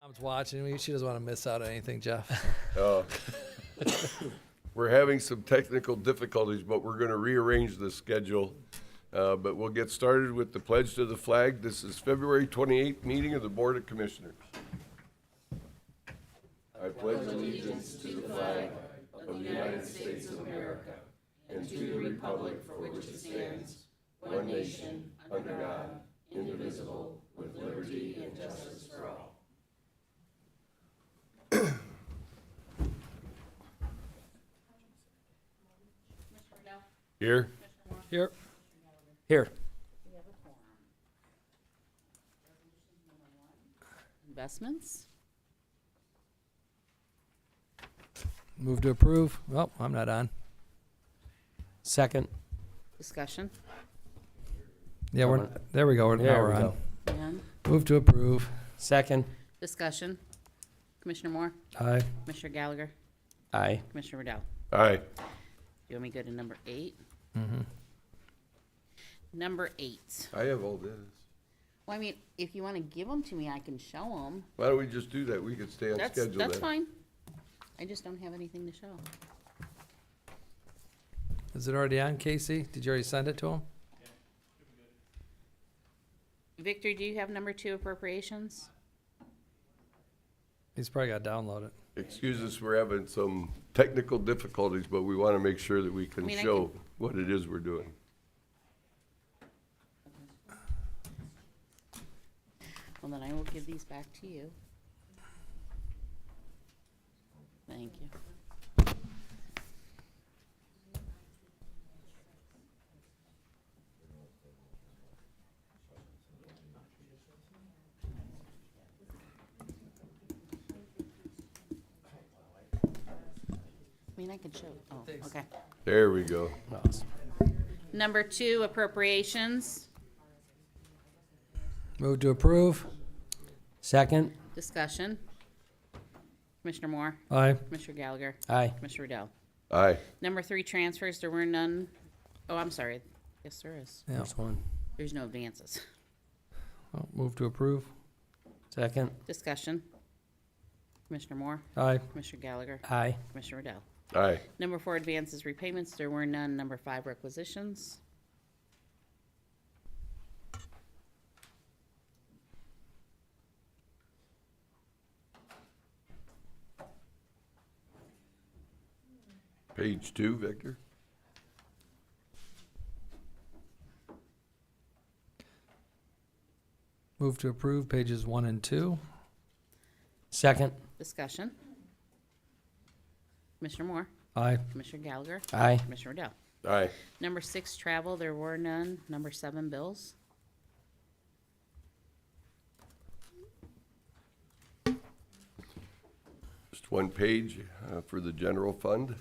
Mom's watching. She doesn't want to miss out on anything, Jeff. We're having some technical difficulties, but we're going to rearrange the schedule. But we'll get started with the pledge to the flag. This is February 28th meeting of the Board of Commissioners. I pledge allegiance to the flag of the United States of America and to the republic for which it stands, one nation, under God, indivisible, with liberty and justice for all. Here. Here. Here. Investments. Move to approve. Well, I'm not on. Second. Discussion. Yeah, there we go. Now There we're we on. go. And Move to approve. Second. discussion. Commissioner Moore, Aye. Commissioner Gallagher, Aye. Commissioner Riddell. Aye. You want me to go to number 8? Mm-hmm. Number 8. I have all this. Well, I mean, if you want to give them to me, I can show them. Why don't we just do that? We could stay on schedule then. That's fine. I just don't have anything to show. Is it already on, Casey? Did you already send it to him? Victor, do you have number 2 appropriations? He's probably got to download it. Excuse us, we're having some technical difficulties, but we want to make sure that we can I mean, I show what it is we're doing. Well, then I will give these back to you. Thank you. I mean, I could show, oh, okay. There we go. Awesome. Number 2, appropriations, Move to approve. Second. discussion. Commissioner Moore, Aye. Commissioner Gallagher, Aye. Commissioner Riddell. Aye. Number 3, transfers, there were none. Oh, I'm sorry. Yes, there is. Yeah. First one. There's no advances. Oh, move to approve. Second. Discussion. Commissioner Moore, Aye. Commissioner Gallagher, Aye. Commissioner Riddell. Aye. Number 4, advances, repayments, there were none. Number 5, requisitions. Page 2, Victor. Move to approve pages 1 and 2. Second. Discussion. Commissioner Moore, Aye. Commissioner Gallagher, Aye. Commissioner Riddell. Aye. Number 6, travel, there were none. Number 7, bills. Just one page for the general fund.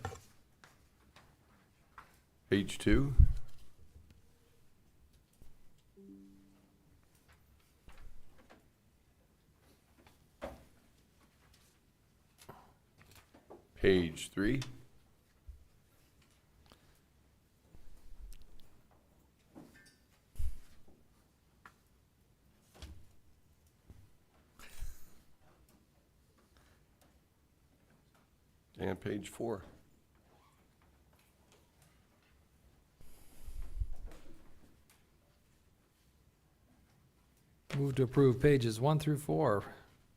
Page 2. Page 3. And page 4. Move to approve pages 1 through 4.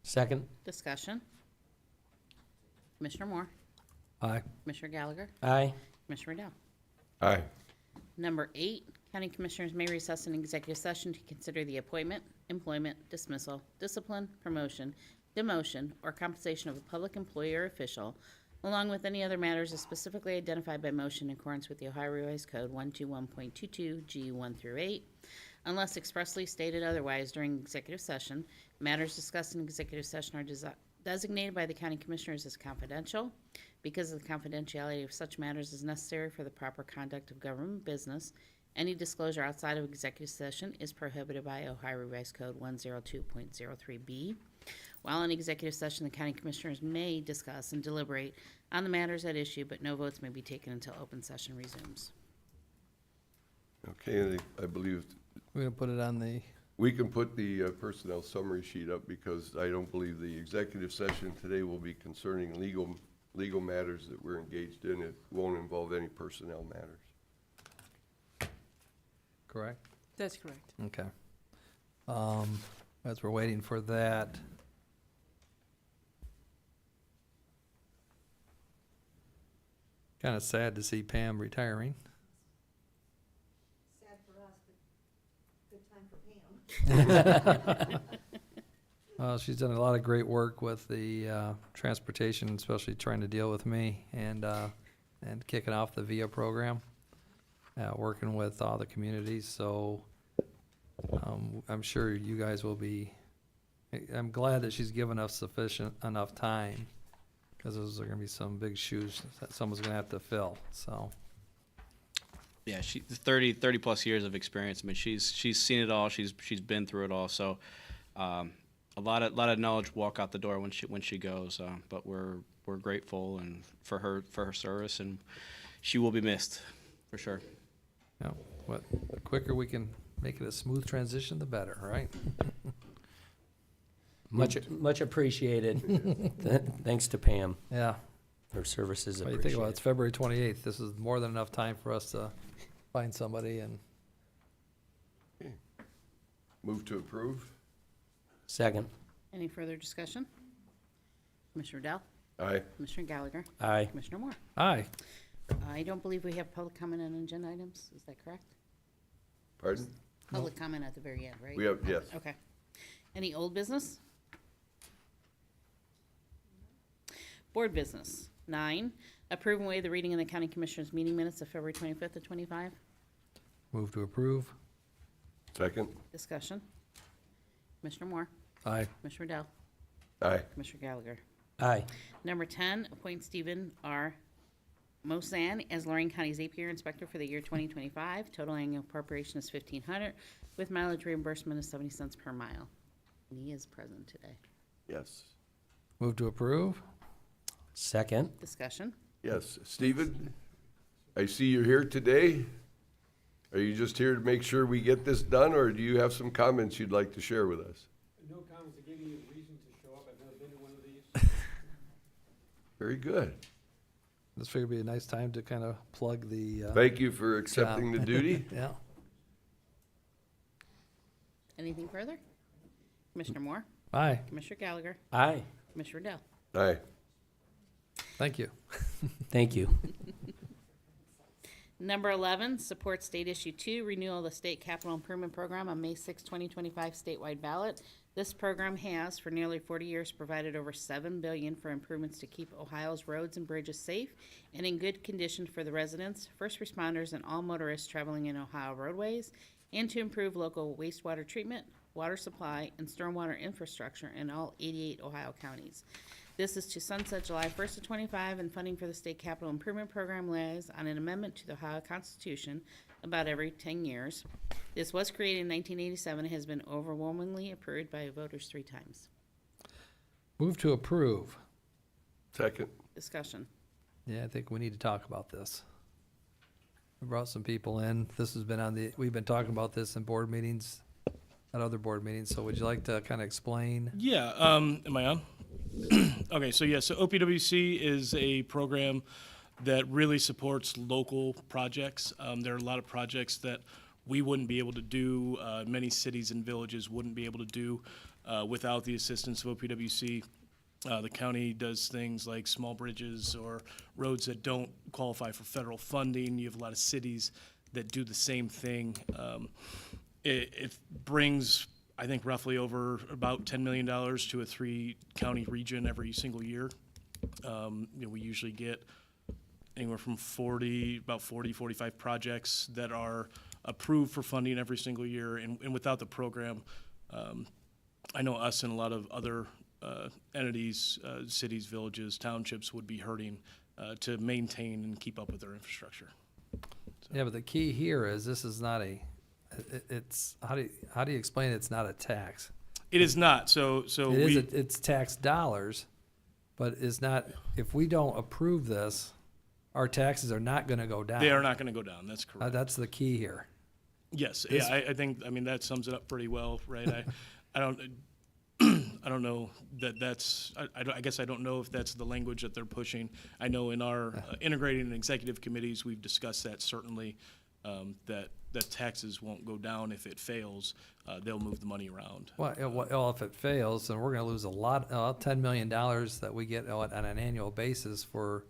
Second. Discussion. Commissioner Moore, Aye. Commissioner Gallagher, Aye. Commissioner Riddell. Aye. Number 8, county commissioners may recess an executive session to consider the appointment, employment, dismissal, discipline, promotion, demotion, or compensation of a public employee or official, along with any other matters as specifically identified by motion in accordance with the Ohio Revised Code 121.22 G 1 through 8, unless expressly stated otherwise during executive session. Matters discussed in executive session are designated by the county commissioners as confidential. Because of the confidentiality of such matters is necessary for the proper conduct of government business, any disclosure outside of executive session is prohibited by Ohio Revised Code 102.03B. While in executive session, the county commissioners may discuss and deliberate on the matters at issue, but no votes may be taken until open session resumes. Okay, I believe, We're going to put it on the We can put the personnel summary sheet up because I don't believe the executive session today will be concerning legal matters that we're engaged in. It won't involve any personnel matters. Correct? That's correct. Okay. As we're waiting for that. Kind of sad to see Pam retiring. Sad for us, but good time for Pam. She's done a lot of great work with the transportation, especially trying to deal with me and kicking off the VIA program, working with all the communities. So I'm sure you guys will be. I'm glad that she's given us sufficient enough time, because those are going to be some big shoes that someone's going to have to fill. So Yeah, she 30 plus years of experience. I mean, she's seen it all. She's been through it all. So, a lot of knowledge walk out the door when she goes. But we're grateful and for her service, and she will be missed for sure. yeah, the quicker we can make it a smooth transition, the better, right? Much appreciated. Thanks to Pam. Yeah. Her services What do you think about it? appreciated. It's February 28th. This is more than enough time for us to find somebody and. Move to approve? Second. Any further discussion? Commissioner Dell? Aye. Commissioner Gallagher? Aye. Commissioner Moore? Aye. I don't believe we have public comment on agenda items. Is that correct? Pardon? Public comment at the very end, right? We have, yes. Okay. Any old business? Board business. 9, approve and waive the reading in the county commissioners meeting minutes of February 25th of 25. Move to approve. Second? Discussion. Commissioner Moore? Aye. Commissioner Dell? Aye. Commissioner Gallagher? Aye. Number 10, appoint Stephen R. Mosan as Lorain County's APR inspector for the year 2025. Total annual appropriation is $1,500 with mileage reimbursement of 70 cents per mile. And he is present today. Yes. Move to approve. Second. Discussion. Yes. Stephen, I see you're here today. Are you just here to make sure we get this done, or do you have some comments you'd like to share with us? No comments to give me a reason to show up. I've never been to one of these. Very good. This figured it'd be a nice time to kind of plug the. Thank you for accepting the job. duty. Yeah. Anything further? Commissioner Moore? Aye. Commissioner Gallagher? Aye. Commissioner Dell? Aye. Thank you. Thank you. Number 11, support State Issue 2, renewal of the State Capital Improvement Program on May 6, 2025 statewide ballot. This program has, for nearly 40 years, provided over $7 billion for improvements to keep Ohio's roads and bridges safe and in good condition for the residents, first responders, and all motorists traveling in Ohio roadways, and to improve local wastewater treatment, water supply, and stormwater infrastructure in all 88 Ohio counties. This is to sunset July 1st of 25, and funding for the State Capital Improvement Program lies on an amendment to the Ohio Constitution about every 10 years. This was created in 1987 and has been overwhelmingly approved by voters 3 times. Move to approve. Second? Discussion. Yeah, I think we need to talk about this. We brought some people in. This has been we've been talking about this in board meetings, at other board meetings. So would you like to kind of explain? Yeah, am I on? Okay, so OPWC is a program that really supports local projects. There are a lot of projects that we wouldn't be able to do, many cities and villages wouldn't be able to do without the assistance of OPWC. The county does things like small bridges or roads that don't qualify for federal funding. You have a lot of cities that do the same thing. It brings, I think, roughly over about $10 million to a 3-county region every single year. We usually get anywhere from 45 projects that are approved for funding every single year. And without the program, I know us and a lot of other entities, cities, villages, townships would be hurting to maintain and keep up with their infrastructure. Yeah, but the key here is this is not it's, how do you explain it's not a tax? It is not. So It's tax dollars, but it's not, if we don't approve this, our taxes are not gonna go down. they are not going to go down. That's correct. That's the key here. Yes, This- yeah, I think, I mean, that sums it up pretty well, right? I don't, I don't know that that's, I guess I don't know if that's the language that they're pushing. I know in our integrating and executive committees, we've discussed that certainly, that taxes won't go down if it fails. They'll move the money around. Well, if it fails, then we're gonna lose a lot, $10 million that we get on an annual basis for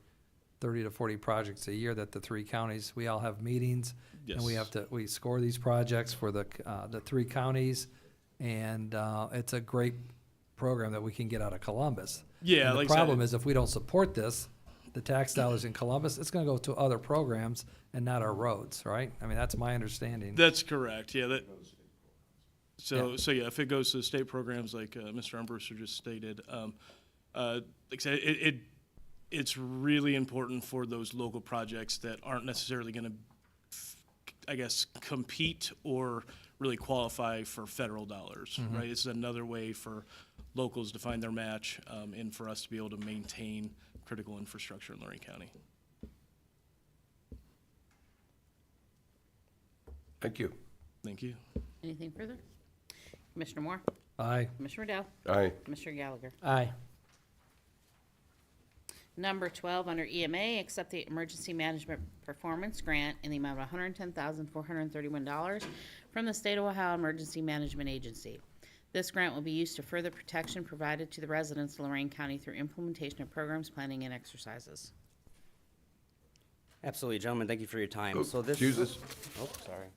30 to 40 projects a year that the three counties, we all have meetings. And we Yes. we score these projects for the three counties. And, it's a great program that we can get out of Columbus. Yeah, And like I the said- problem is if we don't support this, the tax dollars in Columbus, it's gonna go to other programs and not our roads, right? I mean, that's my understanding. That's correct, yeah, so yeah, if it goes to the state programs like Mr. Umbruster just stated, like I said, it's really important for those local projects that aren't necessarily gonna, I guess, compete or really qualify for federal dollars, right? It's another way for locals to find their match, and for us to be able to maintain critical infrastructure in Lorain County. Thank you. Thank you. Anything further? Commissioner Moore? Aye. Commissioner Riddell? Aye. Commissioner Gallagher? Aye. Number 12, under EMA, accept the Emergency Management Performance Grant in the amount of $110,431 from the State of Ohio Emergency Management Agency. This grant will be used to further protection provided to the residents of Lorain County through implementation of programs, planning, and exercises. Absolutely, gentlemen, thank you for your time. So this. Excuse us. Oh, sorry.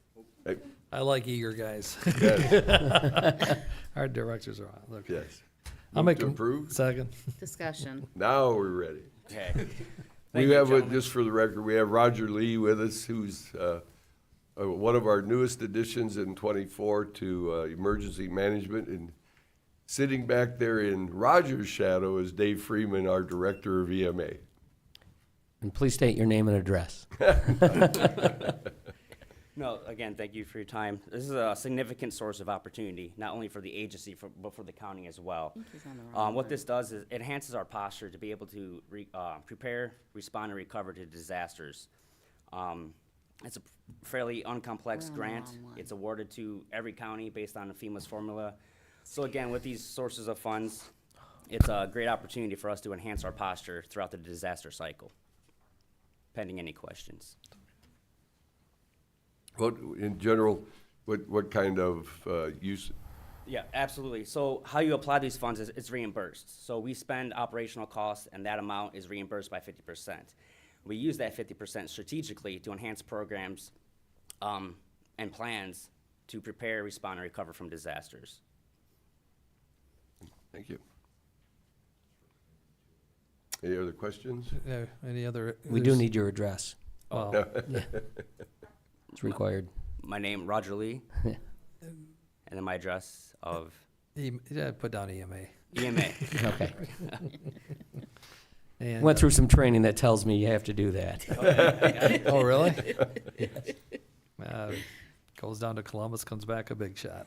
Hey, I like eager guys. yes, Our directors are on. Look. yes. I'll Move make to a approve. second. Discussion. Now we're ready. Okay. We Thank you, have, gentlemen. just for the record, we have Roger Lee with us, who's one of our newest additions in '24 to emergency management. And sitting back there in Roger's shadow is Dave Freeman, our director of EMA. And please state your name and address. No, again, thank you for your time. This is a significant source of opportunity, not only for the agency, but for the county as well. he's on the wrong What this does is it enhances our posture to be able to prepare, respond, and recover to disasters. It's a fairly uncomplex We're on the grant. wrong one. It's awarded to every county based on the FEMA's formula. So again, with these sources of funds, it's a great opportunity for us to enhance our posture throughout the disaster cycle. Pending any questions. What, in general, what kind of use? Yeah, absolutely. So how you apply these funds is it's reimbursed. So we spend operational costs, and that amount is reimbursed by 50%. We use that 50% strategically to enhance programs and plans to prepare, respond, and recover from disasters. Thank you. Any other questions? Any other? We do need your address. Well, It's required. My name, Roger Lee, and then my address of yeah, put down EMA. EMA. Okay. And, Went through some training that tells me you have to do that. Oh, really? Goes down to Columbus, comes back a big shot.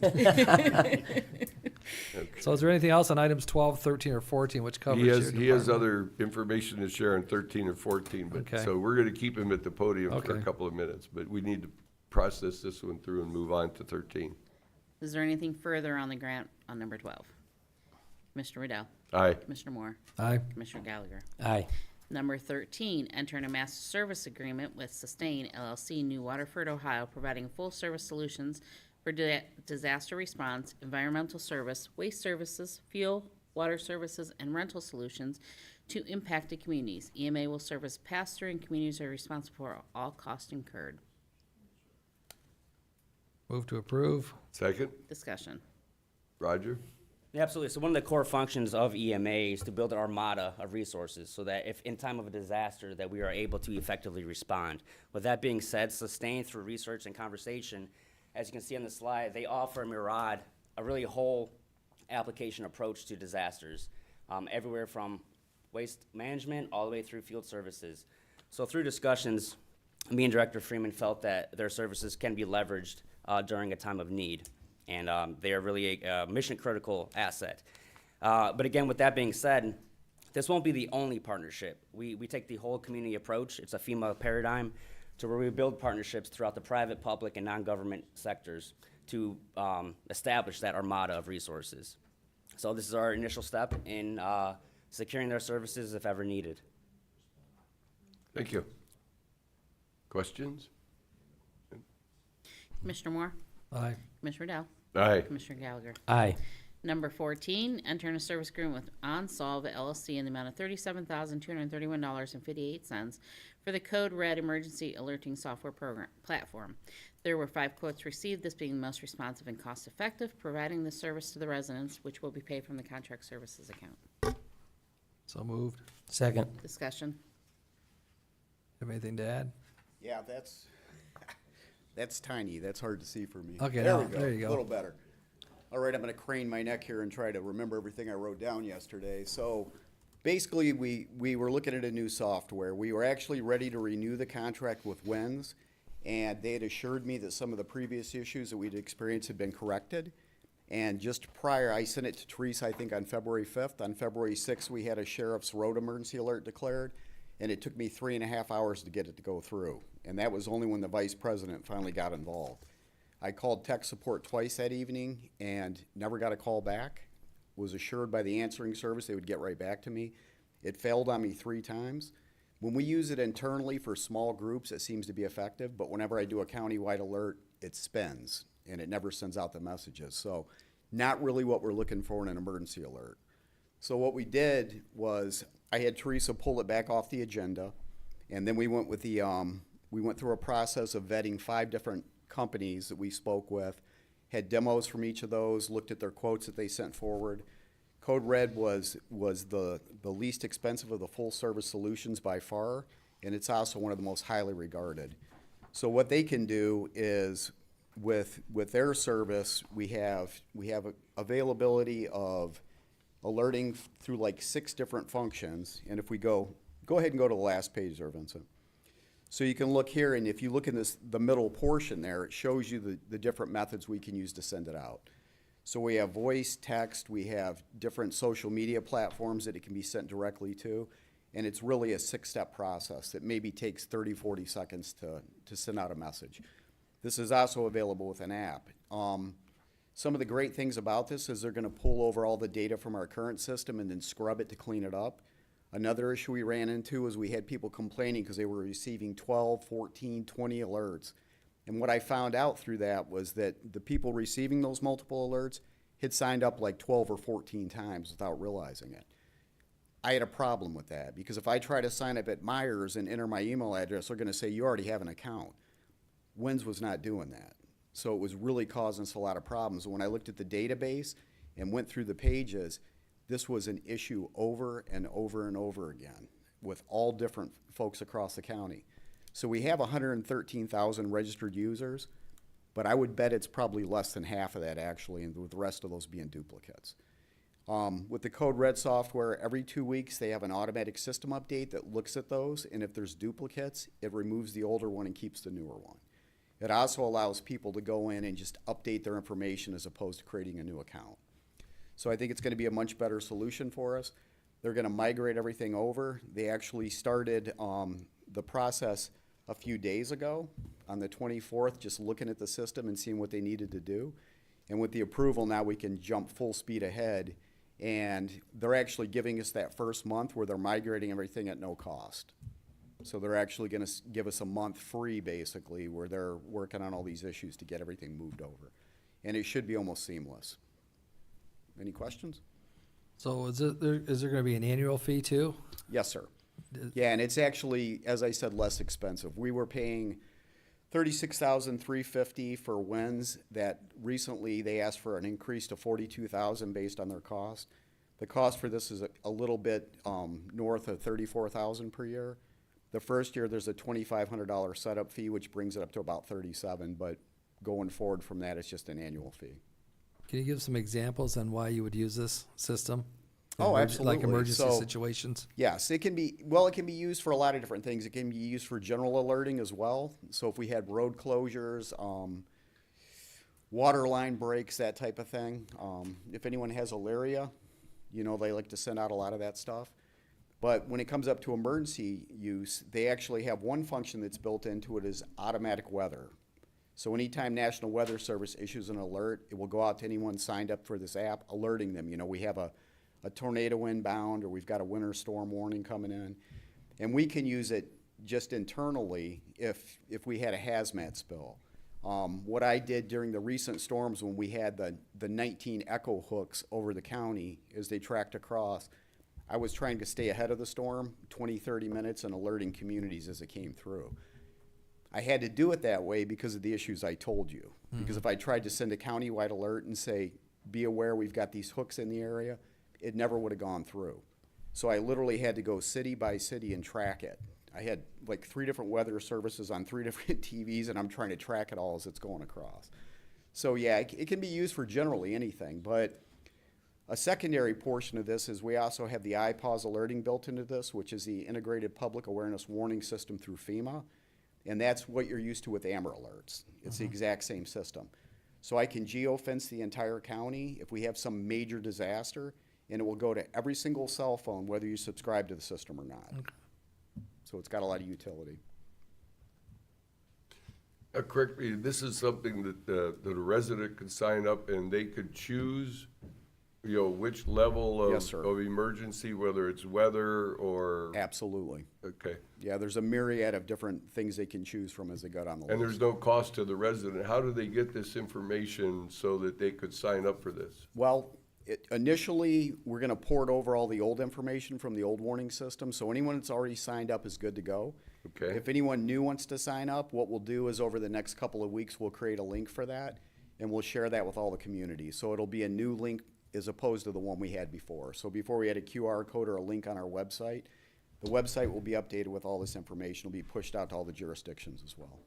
So is there anything else on items 12, 13, or 14, which covers He your has, he has department? other information to share on 13 and 14, but, Okay. so we're gonna keep him at the podium for a Okay. couple of minutes, but we need to process this one through and move on to 13. Is there anything further on the grant on number 12? Commissioner Riddell? Aye. Commissioner Moore? Aye. Commissioner Gallagher? Aye. Number 13, enter in a master service agreement with Sustain LLC, New Waterford, Ohio, providing full-service solutions for disaster response, environmental service, waste services, fuel, water services, and rental solutions to impacted communities. EMA will serve as pass-through, and communities are responsible for all costs incurred. Move to approve. Second, Discussion. Roger? Yeah, absolutely. So one of the core functions of EMA is to build an armada of resources so that if in time of a disaster that we are able to effectively respond. With that being said, Sustain through research and conversation, as you can see on the slide, they offer Murad a really whole application approach to disasters, everywhere from waste management all the way through field services. So through discussions, me and Director Freeman felt that their services can be leveraged during a time of need. And they are really a mission-critical asset. But again, with that being said, this won't be the only partnership. We take the whole community approach. It's a FEMA paradigm to where we build partnerships throughout the private, public, and non-government sectors to establish that armada of resources. So this is our initial step in securing their services if ever needed. Thank you. Questions? Commissioner Moore? Aye. Commissioner Dell? Aye. Commissioner Gallagher? Aye. Number 14, enter in a service agreement with OnSolve LLC in the amount of $37,231.58 for the Code Red Emergency Alerting Software Program platform. There were 5 quotes received, this being the most responsive and cost-effective, providing the service to the residents, which will be paid from the contract services account. So moved. Second. Discussion. Have anything to add? Yeah, that's tiny. That's hard to see for me. Okay, There now, we go. there you go. A little better. All right, I'm going to crane my neck here and try to remember everything I wrote down yesterday. So basically, we were looking at a new software. We were actually ready to renew the contract with WINS, and they had assured me that some of the previous issues that we'd experienced had been corrected. And just prior, I sent it to Teresa, I think, on February 5th. On February 6th, we had a sheriff's road emergency alert declared, and it took me 3.5 hours to get it to go through. And that was only when the vice president finally got involved. I called tech support twice that evening and never got a call back. Was assured by the answering service they would get right back to me. It failed on me 3 times. When we use it internally for small groups, it seems to be effective, but whenever I do a county-wide alert, it spins, and it never sends out the messages. So not really what we're looking for in an emergency alert. So what we did was I had Teresa pull it back off the agenda, and then we went with the we went through a process of vetting 5 different companies that we spoke with, had demos from each of those, looked at their quotes that they sent forward. Code Red was the least expensive of the full service solutions by far, and it's also one of the most highly regarded. So what they can do is with their service, we have availability of alerting through like 6 different functions. And if we go ahead and go to the last page there, Vincent. So you can look here, and if you look in the middle portion there, it shows you the different methods we can use to send it out. So we have voice, text, we have different social media platforms that it can be sent directly to, and it's really a 6-step process that maybe takes 30, 40 seconds to send out a message. This is also available with an app. Some of the great things about this is they're gonna pull over all the data from our current system and then scrub it to clean it up. Another issue we ran into was we had people complaining because they were receiving 12, 14, 20 alerts. And what I found out through that was that the people receiving those multiple alerts had signed up like 12 or 14 times without realizing it. I had a problem with that because if I try to sign up at Myers and enter my email address, they're gonna say you already have an account. WINS was not doing that. So it was really causing us a lot of problems. When I looked at the database and went through the pages, this was an issue over and over and over again with all different folks across the county. So we have 113,000 registered users, but I would bet it's probably less than half of that actually, and with the rest of those being duplicates. With the Code Red software, every 2 weeks they have an automatic system update that looks at those, and if there's duplicates, it removes the older one and keeps the newer one. It also allows people to go in and just update their information as opposed to creating a new account. So I think it's gonna be a much better solution for us. They're gonna migrate everything over. They actually started the process a few days ago, on the 24th, just looking at the system and seeing what they needed to do. And with the approval, now we can jump full speed ahead. And they're actually giving us that first month where they're migrating everything at no cost. So they're actually gonna give us a month free, basically, where they're working on all these issues to get everything moved over. And it should be almost seamless. Any questions? So is there gonna be an annual fee too? Yes, sir. Yeah, and it's actually, as I said, less expensive. We were paying $36,350 for WINS. That recently they asked for an increase to $42,000 based on their cost. The cost for this is a little bit north of $34,000 per year. The first year there's a $2,500 setup fee, which brings it up to about $37,000. But going forward from that, it's just an annual fee. Can you give some examples on why you would use this system? Oh, Like absolutely. emergency So- situations? Yes, it can be used for a lot of different things. It can be used for general alerting as well. So if we had road closures, water line breaks, that type of thing. If anyone has malaria, they like to send out a lot of that stuff. But when it comes up to emergency use, they actually have one function that's built into it is automatic weather. So anytime National Weather Service issues an alert, it will go out to anyone signed up for this app, alerting them. You know, we have a tornado inbound, or we've got a winter storm warning coming in. And we can use it just internally if we had a hazmat spill. What I did during the recent storms when we had the 19 echo hooks over the county as they tracked across, I was trying to stay ahead of the storm, 20, 30 minutes, and alerting communities as it came through. I had to do it that way because of the issues I told you. Because if I tried to send a countywide alert and say, be aware we've got these hooks in the area, it never would have gone through. So I literally had to go city by city and track it. I had like 3 different weather services on 3 different TVs, and I'm trying to track it all as it's going across. So yeah, it can be used for generally anything, but a secondary portion of this is we also have the iPause alerting built into this, which is the Integrated Public Awareness Warning System through FEMA. And that's what you're used to with Amber Alerts. It's the exact same system. So I can geofence the entire county if we have some major disaster, and it will go to every single cell phone, whether you subscribe to the system or not. So it's got a lot of utility. Correct me, this is something that a resident could sign up and they could choose, you know, which level Yes, sir. of emergency, whether it's weather or, Absolutely. okay. Yeah, there's a myriad of different things they can choose from as they go down the And list. there's no cost to the resident. How do they get this information so that they could sign up for this? Well, initially, we're gonna port over all the old information from the old warning system, so anyone that's already signed up is good to go. Okay. If anyone new wants to sign up, what we'll do is over the next couple of weeks, we'll create a link for that, and we'll share that with all the communities. So it'll be a new link as opposed to the one we had before. So before we had a QR code or a link on our website, the website will be updated with all this information. It'll be pushed out to all the jurisdictions as well.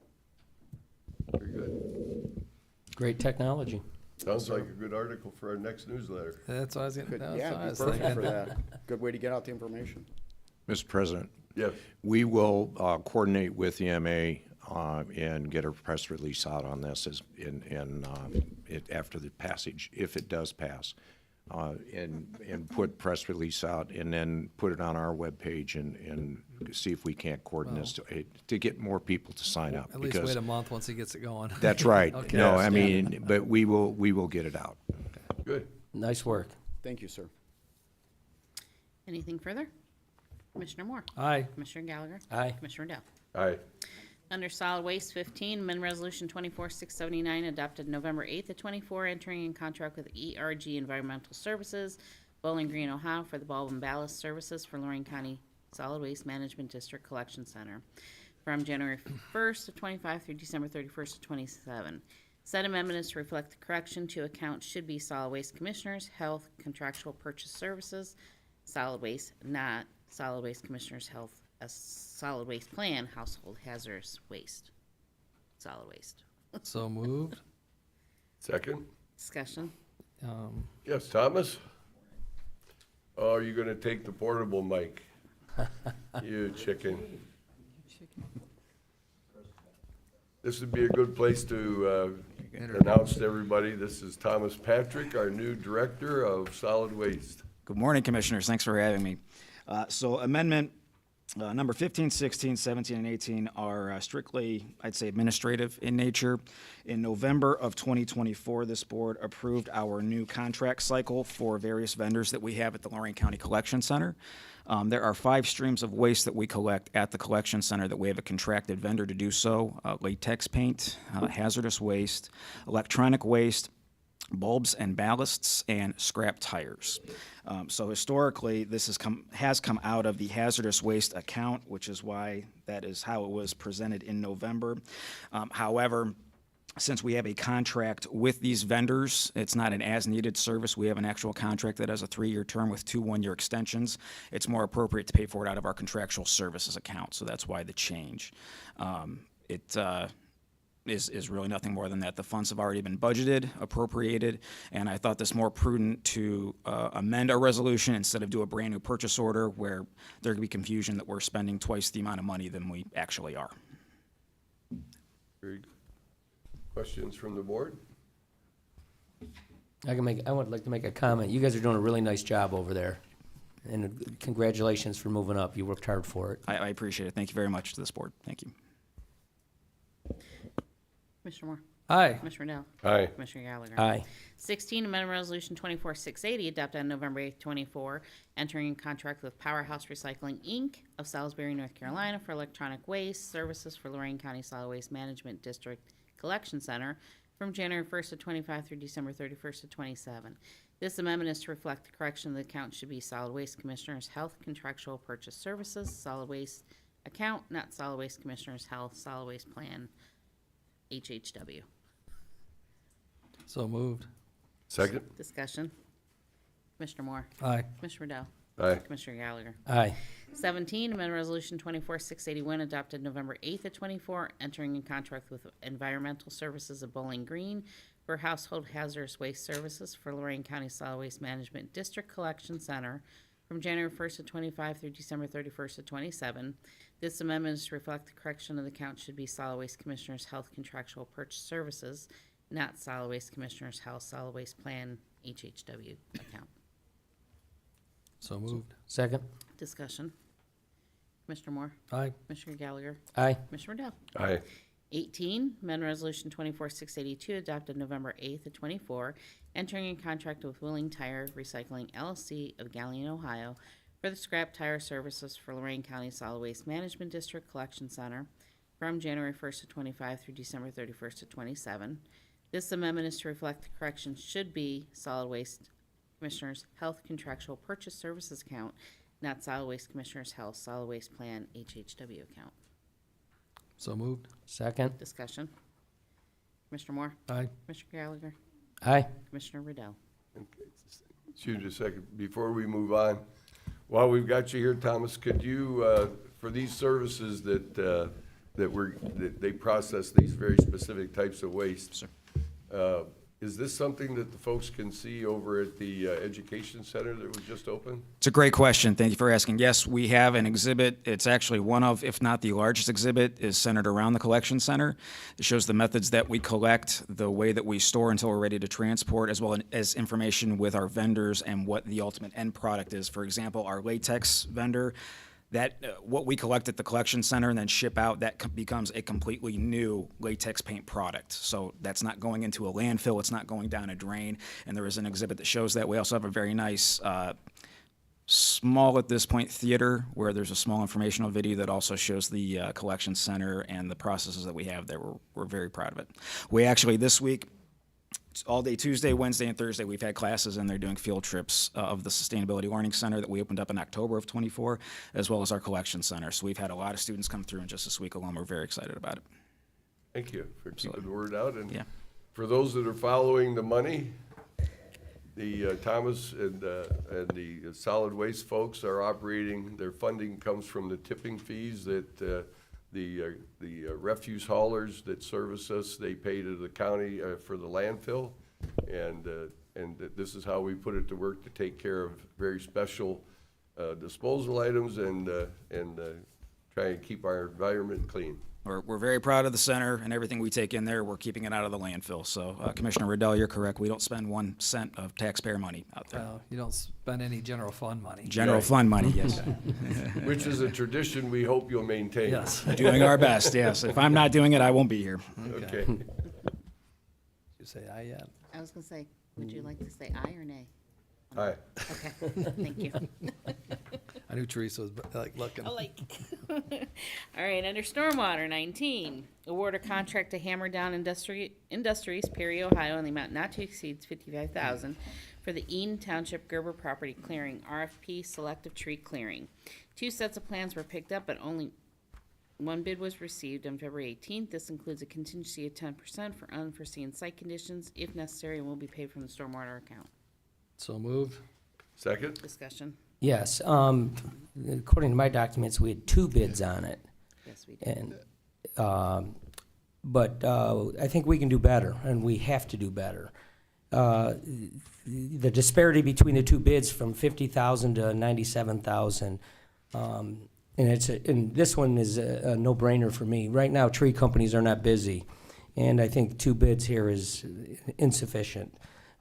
Very good. Great technology. Sounds like a good article for our next newsletter. That's what I was gonna, Good, that's what I yeah, it'd be was perfect for thinking. that. Good way to get out the information. Mr. President, Yes. we will coordinate with EMA and get a press release out on this after the passage, if it does pass, and put press release out, and then put it on our webpage and see if we can't coordinate this to get more people to sign up. At least because wait a month once he gets it going. That's right. Okay. No, Yes. I mean, but we will get it out. Good. Nice work. Thank you, sir. Anything further? Commissioner Moore? Aye. Commissioner Gallagher? Aye. Commissioner Dell? Aye. Under Solid Waste 15, amendment resolution 24-679 adopted November 8th of 24, entering in contract with ERG Environmental Services, Bowling Green, Ohio, for the bulk and ballast services for Lorain County Solid Waste Management District Collection Center from January 1st of 25 through December 31st of 27. Said amendment is to reflect the correction to account should be solid waste commissioners, health, contractual purchase services, solid waste, not solid waste commissioners, health, a solid waste plan, household hazardous waste, solid waste. So moved. Second? Discussion. Yes, Thomas? Oh, are you gonna take the portable mic? You chicken. This would be a good place to announce to everybody, this is Thomas Patrick, our new Director of Solid Waste. Good morning, Commissioners. Thanks for having me. So amendment number 15, 16, 17, and 18 are strictly, I'd say, administrative in nature. In November of 2024, this board approved our new contract cycle for various vendors that we have at the Lorain County Collection Center. There are 5 streams of waste that we collect at the collection center that we have a contracted vendor to do so. Latex paint, hazardous waste, electronic waste, bulbs and ballasts, and scrap tires. So historically, this has come out of the hazardous waste account, which is why that is how it was presented in November. However, since we have a contract with these vendors, it's not an as-needed service. We have an actual contract that has a 3-year term with 2 one-year extensions. It's more appropriate to pay for it out of our contractual services account, so that's why the change. Is really nothing more than that. The funds have already been budgeted, appropriated, and I thought this more prudent to amend our resolution instead of do a brand new purchase order where there could be confusion that we're spending twice the amount of money than we actually are. Very good. Questions from the board? I would like to make a comment. You guys are doing a really nice job over there. And congratulations for moving up. You worked hard for it. I appreciate it. Thank you very much to this board. Thank you. Commissioner Moore? Aye. Commissioner Redell? Aye. Commissioner Gallagher? Aye. 16, Amendment Resolution 24-680, adopted on November 8th, 24, entering in contract with Powerhouse Recycling, Inc. of Salisbury, North Carolina for electronic waste services for Lorain County Solid Waste Management District Collection Center from January 1st of 25 through December 31st of 27. This amendment is to reflect the correction of the account should be Solid Waste Commissioners Health Contractual Purchase Services, Solid Waste Account, not Solid Waste Commissioners Health, Solid Waste Plan, HHW. So moved. Second. Discussion. Commissioner Moore? Aye. Commissioner Redell? Aye. Commissioner Gallagher? Aye. 17, Amendment Resolution 24-681, adopted November 8th of 24, entering in contract with Environmental Services of Bowling Green for household hazardous waste services for Lorain County Solid Waste Management District Collection Center from January 1st of 25 through December 31st of 27. This amendment is to reflect the correction of the account should be Solid Waste Commissioners Health Contractual Purchase Services, not Solid Waste Commissioners Health Solid Waste Plan HHW account. So moved. Second? Discussion. Commissioner Moore? Aye. Commissioner Gallagher? Aye. Commissioner Redell? Aye. 18, Amendment Resolution 24-682, adopted November 8th of 24, entering in contract with Willing Tire Recycling LLC of Galion, Ohio, for the scrap tire services for Lorain County Solid Waste Management District Collection Center from January 1st of 25 through December 31st of 27. This amendment is to reflect the correction should be Solid Waste Commissioners Health Contractual Purchase Services account, not Solid Waste Commissioners Health Solid Waste Plan HHW account. So moved. Second? Discussion. Commissioner Moore? Aye. Commissioner Gallagher? Aye. Commissioner Riddell? Excuse me a second, before we move on, while we've got you here, Thomas, could you, for these services that, that they process these very specific types of waste? Sir. Is this something that the folks can see over at the education center that was just opened? It's a great question. Thank you for asking. Yes, we have an exhibit. It's actually one of, if not the largest exhibit, is centered around the collection center. It shows the methods that we collect, the way that we store until we're ready to transport, as well as information with our vendors and what the ultimate end product is. For example, our latex vendor, that what we collect at the collection center and then ship out, that becomes a completely new latex paint product. So that's not going into a landfill, it's not going down a drain, and there is an exhibit that shows that. We also have a very nice, small at this point theater where there's a small informational video that also shows the collection center and the processes that we have there. We're very proud of it. We actually, this week, it's all day Tuesday, Wednesday, and Thursday, we've had classes, and they're doing field trips of the Sustainability Learning Center that we opened up in October of 24, as well as our collection center. So we've had a lot of students come through in just this week alone. We're very excited about it. Thank you for keeping the word out. And Yeah. for those that are following the money, the Thomas and the solid waste folks are operating, their funding comes from the tipping fees that the refuse haulers that service us, they pay to the county for the landfill. And this is how we put it to work to take care of very special disposal items and try and keep our environment clean. We're very proud of the center and everything we take in there. We're keeping it out of the landfill. So Commissioner Riddell, you're correct. We don't spend 1 cent of taxpayer money out there. You don't spend any general fund money. General fund money, yes. Which is a tradition we hope you'll maintain. Yes. Doing our best, yes. If I'm not doing it, I won't be here. Okay. You say aye yet? I was gonna say, would you like to say aye or nay? Aye. Okay, thank you. I knew Teresa was like looking. All right, under Stormwater, 19, award a contract to Hammer Down Industries, Perry, Ohio, in the amount not to exceed $55,000 for the Eaton Township Gerber property clearing, RFP selective tree clearing. 2 sets of plans were picked up, but only 1 bid was received on February 18th. This includes a contingency of 10% for unforeseen site conditions, if necessary, and will be paid from the stormwater account. So moved. Second? Discussion. Yes. According to my documents, we had 2 bids on it. Yes, we did. And, but I think we can do better, and we have to do better. The disparity between the 2 bids from 50,000 to 97,000, and and this one is a no-brainer for me. Right now, tree companies are not busy, and I think 2 bids here is insufficient.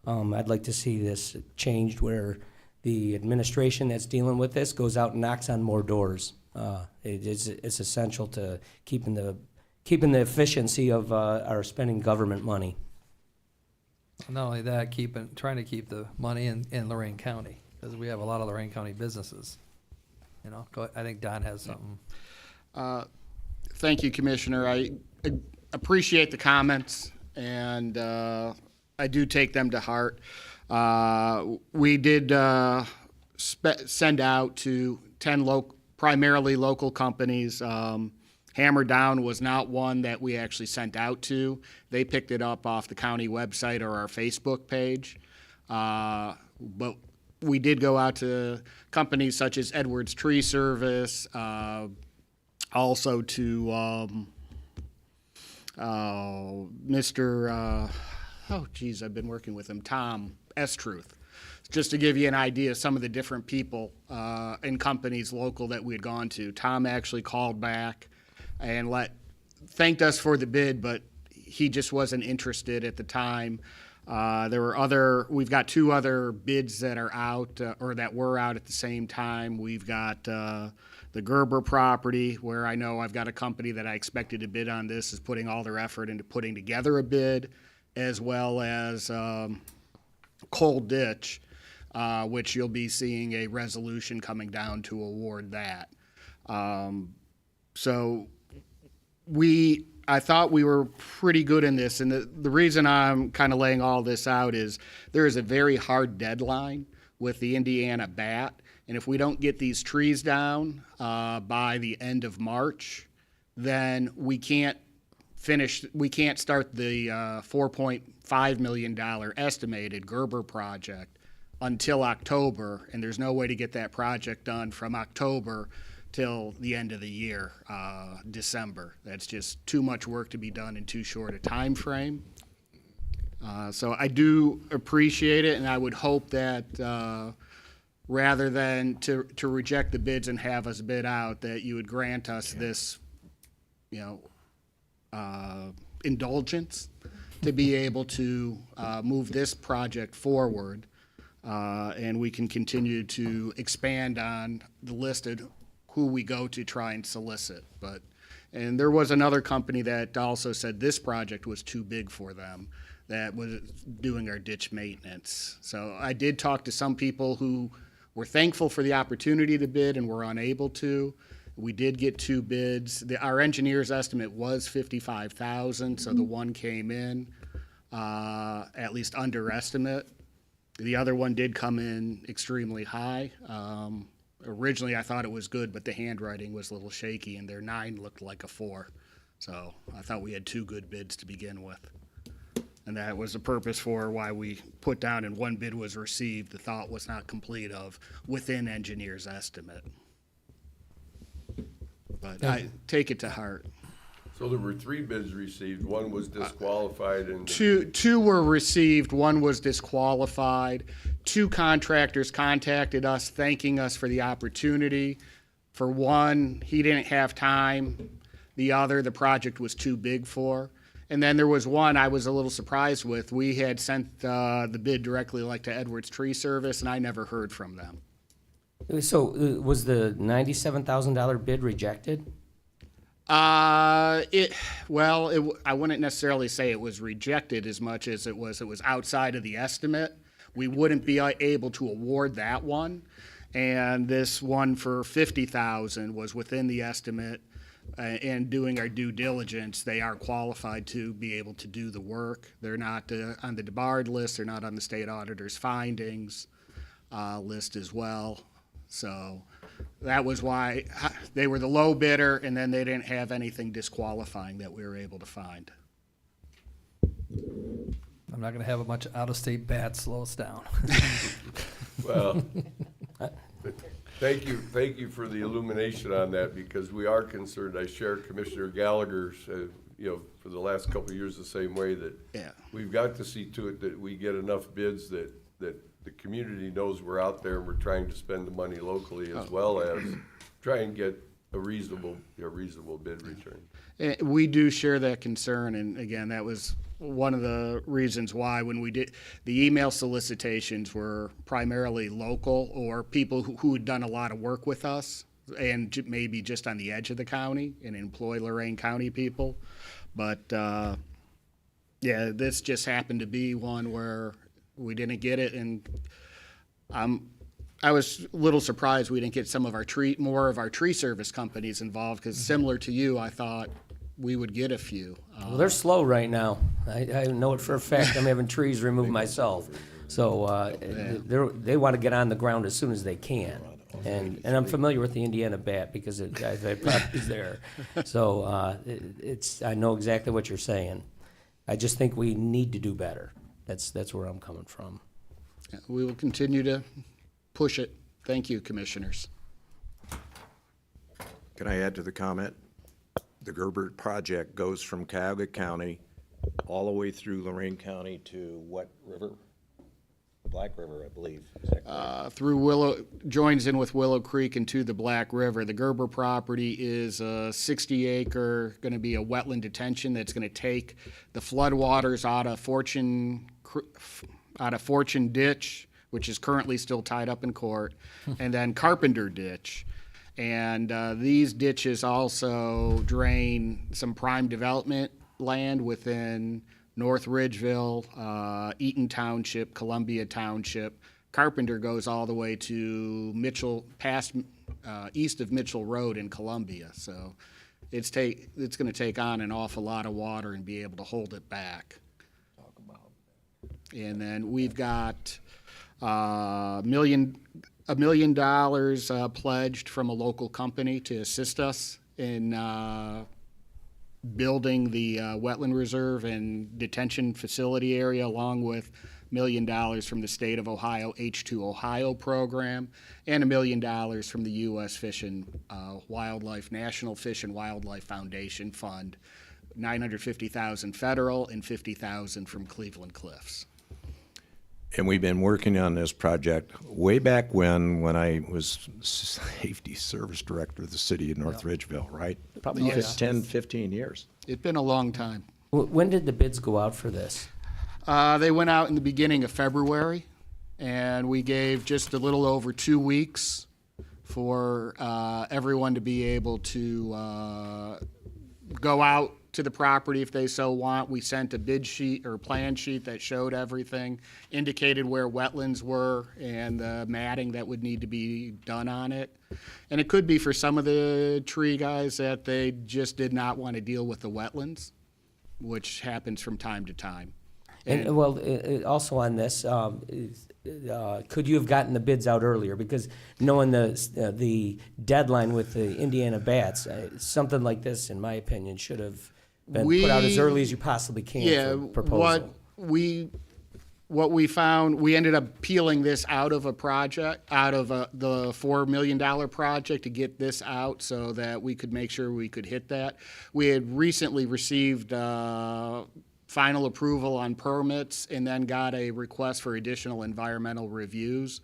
I'd like to see this changed where the administration that's dealing with this goes out and knocks on more doors. It's essential to keeping the efficiency of our spending government money. Not only that, trying to keep the money in Lorain County, because we have a lot of Lorain County businesses. You know, I think Don has something. Thank you, Commissioner. I appreciate the comments, and I do take them to heart. We did send out to 10 primarily local companies. Hammer Down was not one that we actually sent out to. They picked it up off the county website or our Facebook page. But we did go out to companies such as Edwards Tree Service, also to Mr. I've been working with him, Tom S-Truth. Just to give you an idea of some of the different people and companies local that we had gone to. Tom actually called back and thanked us for the bid, but he just wasn't interested at the time. We've got 2 other bids that are out, or that were out at the same time. We've got the Gerber property, where I know I've got a company that I expected to bid on this, is putting all their effort into putting together a bid, as well as Coal Ditch, which you'll be seeing a resolution coming down to award that. So I thought we were pretty good in this, and the reason I'm kind of laying all this out is there is a very hard deadline with the Indiana BAT, and if we don't get these trees down by the end of March, then we can't start the $4.5 million estimated Gerber project until October, and there's no way to get that project done from October till the end of the year, December. That's just too much work to be done in too short a time frame. So I do appreciate it, and I would hope that rather than to reject the bids and have us bid out, that you would grant us this, indulgence to be able to move this project forward, and we can continue to expand on the listed who we go to try and solicit. And there was another company that also said this project was too big for them, that was doing our ditch maintenance. So I did talk to some people who were thankful for the opportunity to bid and were unable to. We did get 2 bids. Our engineer's estimate was $55,000, so the one came in at least under estimate. The other one did come in extremely high. Originally, I thought it was good, but the handwriting was a little shaky, and their 9 looked like a 4. So I thought we had 2 good bids to begin with. And that was the purpose for why we put down, and 1 bid was received. The thought was not complete of within engineer's estimate. But I take it to heart. So there were 3 bids received, 1 was disqualified and. Two were received, 1 was disqualified. 2 contractors contacted us, thanking us for the opportunity. For one, he didn't have time. The other, the project was too big for. And then there was one I was a little surprised with. We had sent the bid directly to Edwards Tree Service, and I never heard from them. So was the $97,000 bid rejected? I wouldn't necessarily say it was rejected as much as it was outside of the estimate. We wouldn't be able to award that one. And this one for $50,000 was within the estimate. And doing our due diligence, they are qualified to be able to do the work. They're not on the debarred list. They're not on the state auditor's findings list as well. So that was why they were the low bidder, and then they didn't have anything disqualifying that we were able to find. I'm not going to have a bunch of out-of-state bats slow us down. Well, thank you for the illumination on that, because we are concerned. I share Commissioner Gallagher's, for the last couple of years the same way, that we've got to see to it that we get enough bids that the community knows we're out there and we're trying to spend the money locally, as well as try and get a reasonable bid return. We do share that concern, and again, that was one of the reasons why when we did, the email solicitations were primarily local or people who had done a lot of work with us and maybe just on the edge of the county and employ Lorain County people. But, yeah, this just happened to be one where we didn't get it, and I was a little surprised we didn't get some of our more of our tree service companies involved, because similar to you, I thought we would get a few. Well, they're slow right now. I know it for a fact. I'm having trees removed myself. So they want to get on the ground as soon as they can. And I'm familiar with the Indiana bat because I've had properties there. So I know exactly what you're saying. I just think we need to do better. That's where I'm coming from. We will continue to push it. Thank you, commissioners. Can I add to the comment? The Gerber project goes from Cuyahoga County all the way through Lorain County to what river? The Black River, I believe. Is that correct? Through joins in with Willow Creek and to the Black River. The Gerber property is a 60-acre, going to be a wetland detention that's going to take the floodwaters out of Fortune Ditch, which is currently still tied up in court, and then Carpenter Ditch. And these ditches also drain some prime development land within North Ridgeville, Eaton Township, Columbia Township. Carpenter goes all the way to Mitchell, past east of Mitchell Road in Columbia. So it's going to take on an awful lot of water and be able to hold it back. And then we've got $1 million pledged from a local company to assist us in building the wetland reserve and detention facility area, along with $1 million from the state of Ohio H2 Ohio program, and $1 million from the U.S. Fish and Wildlife National Fish and Wildlife Foundation Fund, $950,000 federal and $50,000 from Cleveland Cliffs. And we've been working on this project way back when I was Safety Service Director of the city of North Ridgeville, right? Probably Yes. 10, 15 years. It's been a long time. When did the bids go out for this? They went out in the beginning of February, and we gave just a little over 2 weeks for everyone to be able to go out to the property if they so want. We sent a bid sheet or plan sheet that showed everything, indicated where wetlands were and the matting that would need to be done on it. And it could be for some of the tree guys that they just did not want to deal with the wetlands, which happens from time to time. And well, also on this, could you have gotten the bids out earlier? Because knowing the deadline with the Indiana bats, something like this, in my opinion, should have been put out as early as you possibly can for proposal. What we found, we ended up peeling this out of a project, out of the $4 million project to get this out so that we could make sure we could hit that. We had recently received final approval on permits and then got a request for additional environmental reviews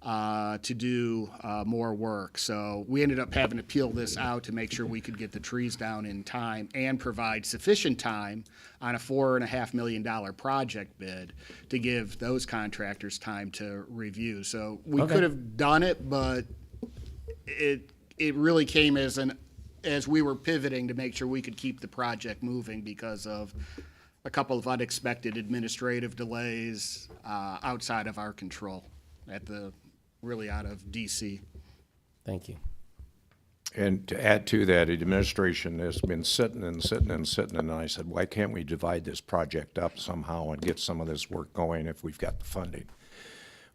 to do more work. So we ended up having to peel this out to make sure we could get the trees down in time and provide sufficient time on a $4.5 million project bid to give those contractors time to review. So we could have done it, but it really came as we were pivoting to make sure we could keep the project moving because of a couple of unexpected administrative delays outside of our control really out of DC. Thank you. And to add to that, the administration has been sitting, and I said, why can't we divide this project up somehow and get some of this work going if we've got the funding?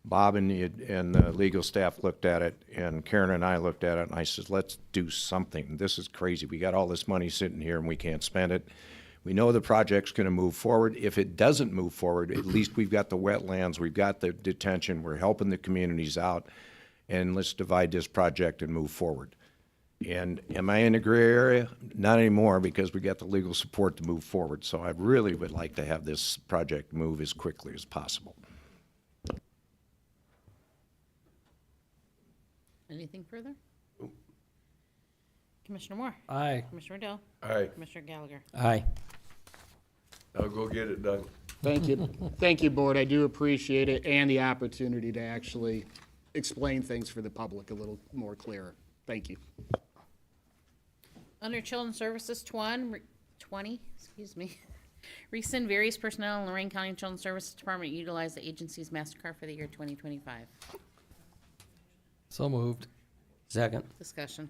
Bob and the legal staff looked at it, and Karen and I looked at it, and I said, let's do something. This is crazy. We got all this money sitting here, and we can't spend it. We know the project's going to move forward. If it doesn't move forward, at least we've got the wetlands, we've got the detention, we're helping the communities out, and let's divide this project and move forward. And am I in a gray area? Not anymore, because we got the legal support to move forward. So I really would like to have this project move as quickly as possible. Anything further? Commissioner Moore? Aye. Commissioner Riddell? Aye. Commissioner Gallagher? Aye. I'll go get it done. Thank you. Thank you, Board. I do appreciate it and the opportunity to actually explain things for the public a little more clearer. Thank you. Under Children's Services, 20, excuse me. Rescind various personnel in Lorain County Children's Services Department utilize the agency's MasterCard for the year 2025. So moved. Second. Discussion.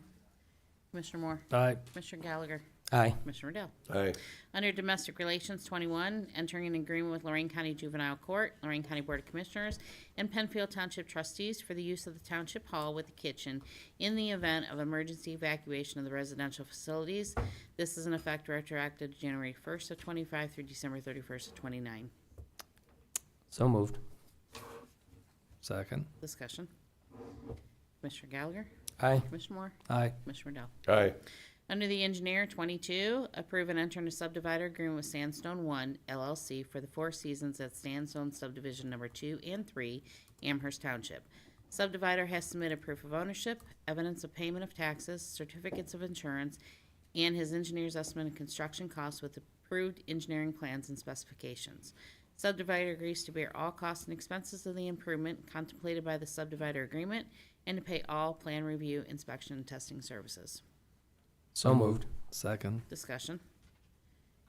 Commissioner Moore? Aye. Commissioner Gallagher? Aye. Commissioner Riddell? Aye. Under Domestic Relations, 21, entering an agreement with Lorain County Juvenile Court, Lorain County Board of Commissioners, and Penfield Township Trustees for the use of the Township Hall with the kitchen in the event of emergency evacuation of the residential facilities. This is in effect retroactive to January 1st of 25 through December 31st of 29. So moved. Second. Discussion. Commissioner Gallagher? Aye. Commissioner Moore? Aye. Commissioner Riddell? Aye. Under the engineer, 22, approve and enter into subdivider agreement with Sandstone One LLC for the Four Seasons at Sandstone Subdivision Number 2 and 3, Amherst Township. Subdivider has submitted proof of ownership, evidence of payment of taxes, certificates of insurance, and his engineer's estimate of construction costs with approved engineering plans and specifications. Subdivider agrees to bear all costs and expenses of the improvement contemplated by the subdivider agreement and to pay all plan review, inspection, and testing services. So moved. Second. Discussion.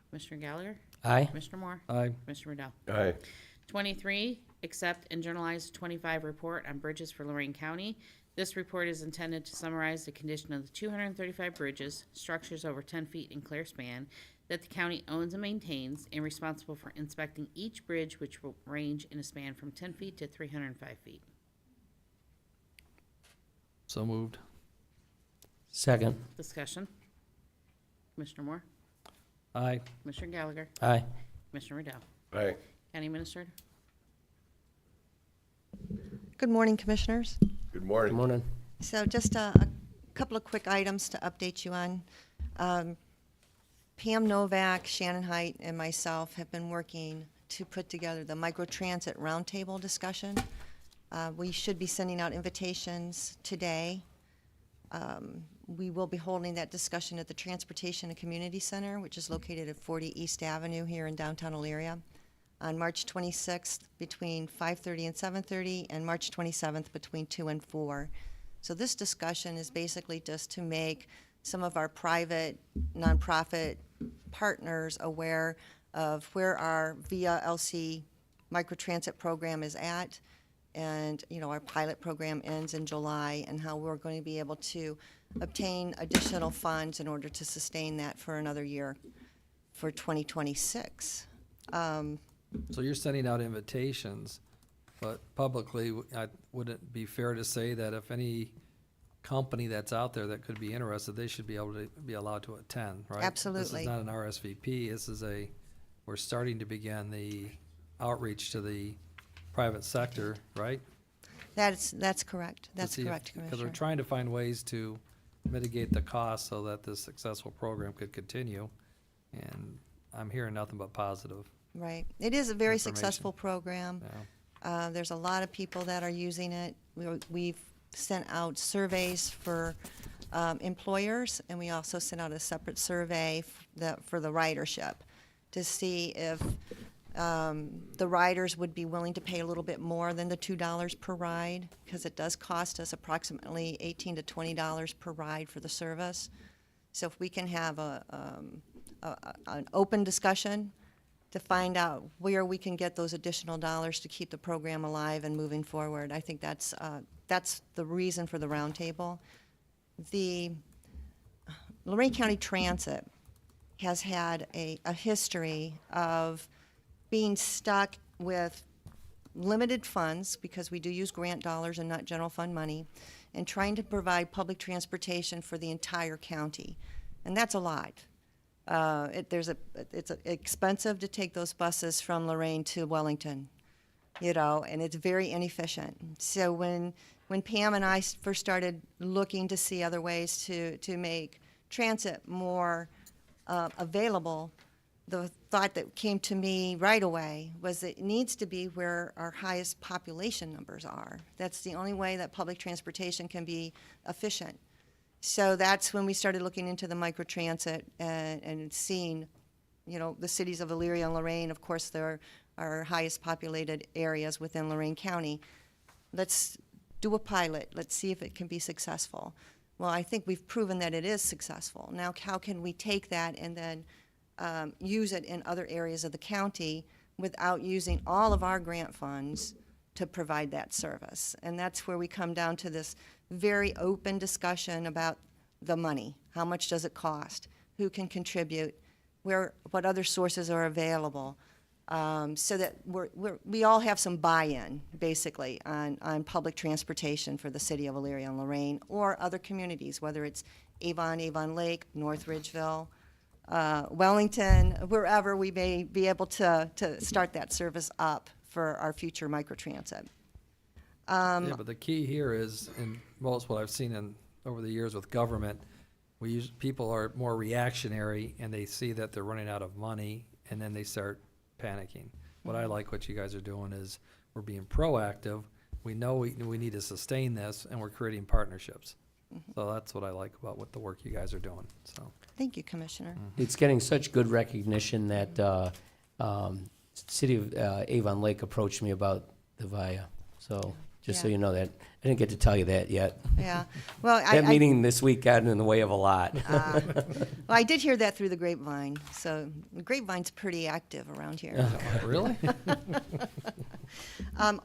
Commissioner Gallagher? Aye. Commissioner Moore? Aye. Commissioner Riddell? Aye. 23, accept and journalize 25 report on bridges for Lorain County. This report is intended to summarize the condition of the 235 bridges, structures over 10 feet in clear span, that the county owns and maintains, and responsible for inspecting each bridge, which will range in a span from 10 feet to 305 feet. So moved. Second. Discussion. Commissioner Moore? Aye. Commissioner Gallagher? Aye. Commissioner Riddell? Aye. County Administrator? Good morning, Commissioners. Good Good morning. morning. So just a couple of quick items to update you on. Pam Novak, Shannon Height, and myself have been working to put together the microtransit roundtable discussion. We should be sending out invitations today. We will be holding that discussion at the Transportation and Community Center, which is located at 40 East Avenue here in downtown Elyria, on March 26th between 5:30 and 7:30, and March 27th between 2 and 4. So this discussion is basically just to make some of our private nonprofit partners aware of where our Via LC microtransit program is at, and our pilot program ends in July, and how we're going to be able to obtain additional funds in order to sustain that for another year for 2026. So you're sending out invitations, but publicly, would it be fair to say that if any company that's out there that could be interested, they should be able to be allowed to attend, right? This Absolutely. is not an RSVP. This is we're starting to begin the outreach to the private sector, right? That's correct. That's To see correct, Because Commissioner. we're trying to find ways to mitigate the cost so that this successful program could continue. And I'm hearing nothing but positive. Right. It is a very Information. successful program. Yeah. There's a lot of people that are using it. We've sent out surveys for employers, and we also sent out a separate survey for the ridership to see if the riders would be willing to pay a little bit more than the $2 per ride, because it does cost us approximately $18 to $20 per ride for the service. So if we can have an open discussion to find out where we can get those additional dollars to keep the program alive and moving forward, I think that's the reason for the roundtable. The Lorain County Transit has had a history of being stuck with limited funds, because we do use grant dollars and not general fund money, and trying to provide public transportation for the entire county. And that's a lot. It's expensive to take those buses from Lorain to Wellington, and it's very inefficient. So when Pam and I first started looking to see other ways to make transit more available, the thought that came to me right away was that it needs to be where our highest population numbers are. That's the only way that public transportation can be efficient. So that's when we started looking into the microtransit and seeing, the cities of Elyria and Lorain, of course, they're our highest populated areas within Lorain County. Let's do a pilot. Let's see if it can be successful. Well, I think we've proven that it is successful. Now, how can we take that and then use it in other areas of the county without using all of our grant funds to provide that service? And that's where we come down to this very open discussion about the money. How much does it cost? Who can contribute? What other sources are available? So that we all have some buy-in, basically, on public transportation for the city of Elyria and Lorain or other communities, whether it's Avon Lake, North Ridgeville, Wellington, wherever we may be able to start that service up for our future microtransit. Yeah, but the key here is, in most what I've seen over the years with government, people are more reactionary and they see that they're running out of money and then they start panicking. What I like what you guys are doing is we're being proactive. We know we need to sustain this and we're creating partnerships. So that's what I like about what the work you guys are doing, so. Thank you, Commissioner. It's getting such good recognition that City of Avon Lake approached me about the VIA. So just so Yeah. you know that. I didn't get to tell you that yet. Yeah, well, That meeting this week got in the way of a lot. well, I did hear that through the grapevine, so the grapevine's pretty active around here. Really?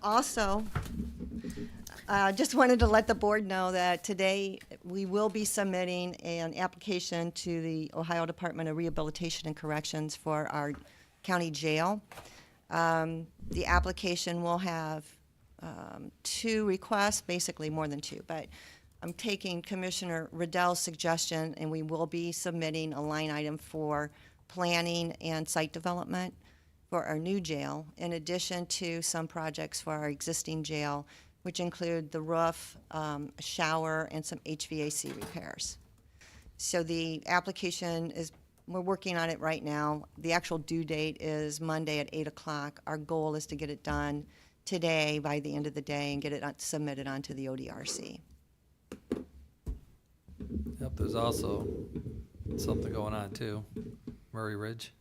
Also, just wanted to let the board know that today we will be submitting an application to the Ohio Department of Rehabilitation and Corrections for our county jail. The application will have 2 requests, basically more than 2, but I'm taking Commissioner Riddell's suggestion, and we will be submitting a line item for planning and site development for our new jail, in addition to some projects for our existing jail, which include the roof, a shower, and some HVAC repairs. So the application we're working on it right now. The actual due date is Monday at 8 o'clock. Our goal is to get it done today by the end of the day and get it submitted onto the ODRC. Yep, there's also something going on too. Murray Ridge.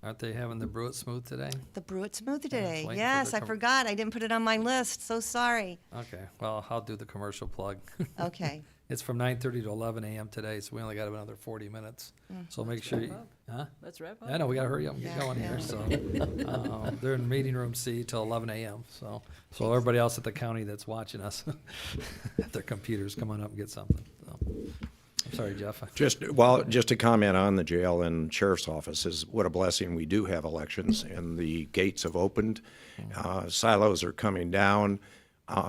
Aren't they having the Brew It Smooth today? The Brew It Smooth today. waiting for Yes, the I forgot. I didn't put it on my list. So sorry. Okay, well, I'll do the commercial plug. Okay. It's from 9:30 to 11 a.m. today, so we only got another 40 minutes. So make sure you, huh? Let's wrap up. I know, we gotta hurry up and get Yeah, going yeah. here, so. They're in meeting room C till 11 a.m., so everybody else at the county that's watching us, at their computers, come on up and get something, so. I'm sorry, Jeff. Just to comment on the jail and sheriff's offices, what a blessing we do have elections and the gates have opened. Silos are coming down,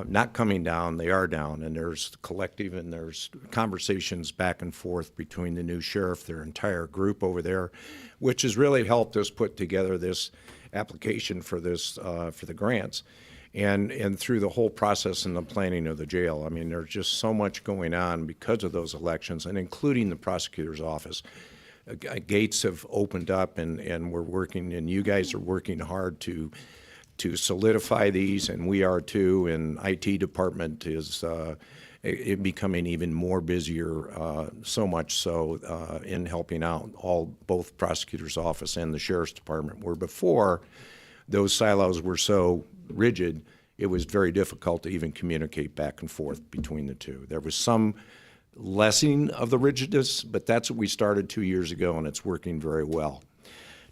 not coming down, they are down, and there's collective and there's conversations back and forth between the new sheriff, their entire group over there, which has really helped us put together this application for this, for the grants. And through the whole process and the planning of the jail. I mean, there's just so much going on because of those elections, and including the prosecutor's office. Gates have opened up, and we're working, and you guys are working hard to solidify these, and we are too. And IT department is it becoming even more busier, so much so in helping out both prosecutor's office and the sheriff's department. Where before, those silos were so rigid, it was very difficult to even communicate back and forth between the two. There was some lessening of the rigidness, but that's what we started 2 years ago, and it's working very well.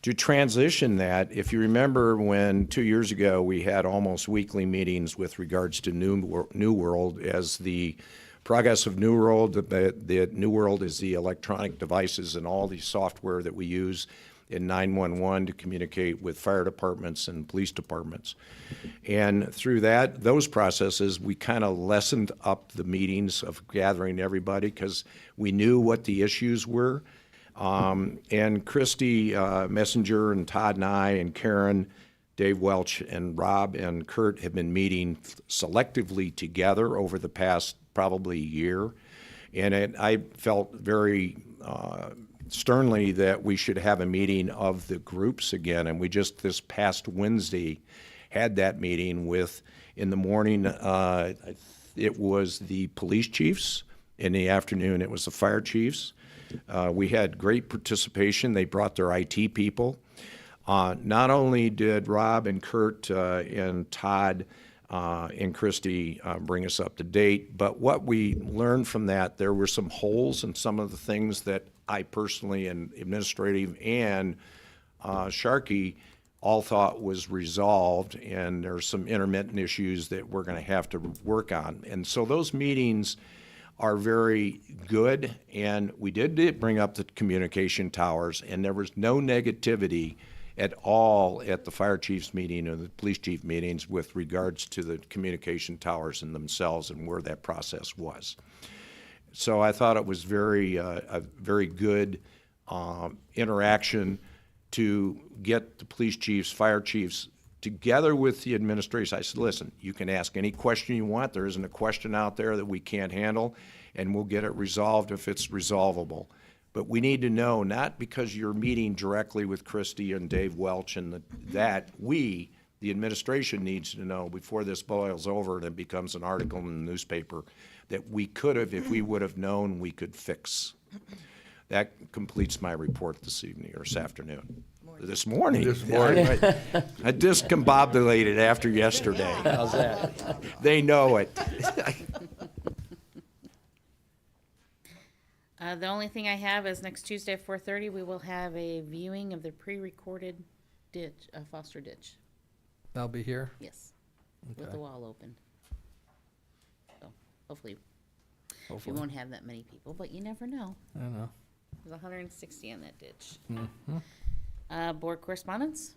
To transition that, if you remember when 2 years ago we had almost weekly meetings with regards to New World, as the progress of New World, the New World is the electronic devices and all the software that we use in 911 to communicate with fire departments and police departments. And through those processes, we kind of lessened up the meetings of gathering everybody because we knew what the issues were. And Christy Messenger and Todd and I and Karen, Dave Welch and Rob and Kurt have been meeting selectively together over the past probably year. And I felt very sternly that we should have a meeting of the groups again, and we just this past Wednesday had that meeting with, in the morning, it was the police chiefs, In the afternoon, it was the fire chiefs. We had great participation. They brought their IT people. Not only did Rob and Kurt and Todd and Christy bring us up to date, but what we learned from that, there were some holes in some of the things that I personally and administrative and Sharkey all thought was resolved, and there's some intermittent issues that we're going to have to work on. And so those meetings are very good, and we did bring up the communication towers, and there was no negativity at all at the fire chief's meeting or the police chief meetings with regards to the communication towers in themselves and where that process was. So I thought it was a very good interaction to get the police chiefs, fire chiefs, together with the administration. I said, listen, you can ask any question you want. There isn't a question out there that we can't handle, and we'll get it resolved if it's resolvable. But we need to know, not because you're meeting directly with Christie and Dave Welch and the administration needs to know before this boils over and it becomes an article in the newspaper, that we could have, if we would have known, we could fix. That completes my report this evening, or this afternoon. This morning. This morning. I discombobulated after yesterday. How's that? They know it. The only thing I have is next Tuesday at 4:30, we will have a viewing of the pre-recorded ditch, Foster ditch. I'll be here. Yes, with Okay. the wall open. So hopefully we Hopefully. won't have that many people, but you never know. I don't know. There's 160 in that ditch. Mm-hmm. Board correspondence?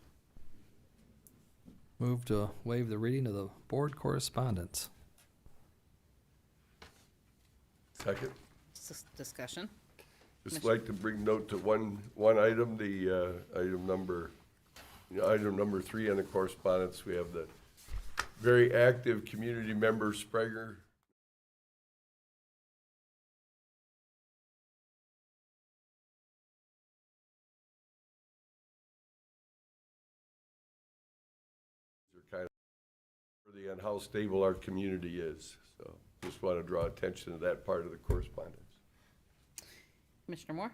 Move to waive the reading of the board correspondence. Second. Discussion. Just like to bring note to one item, the item number 3 on the correspondence. We have the very active community member Sprague. Kind of worthy on how stable our community is. So just want to draw attention to that part of the correspondence. Commissioner Moore?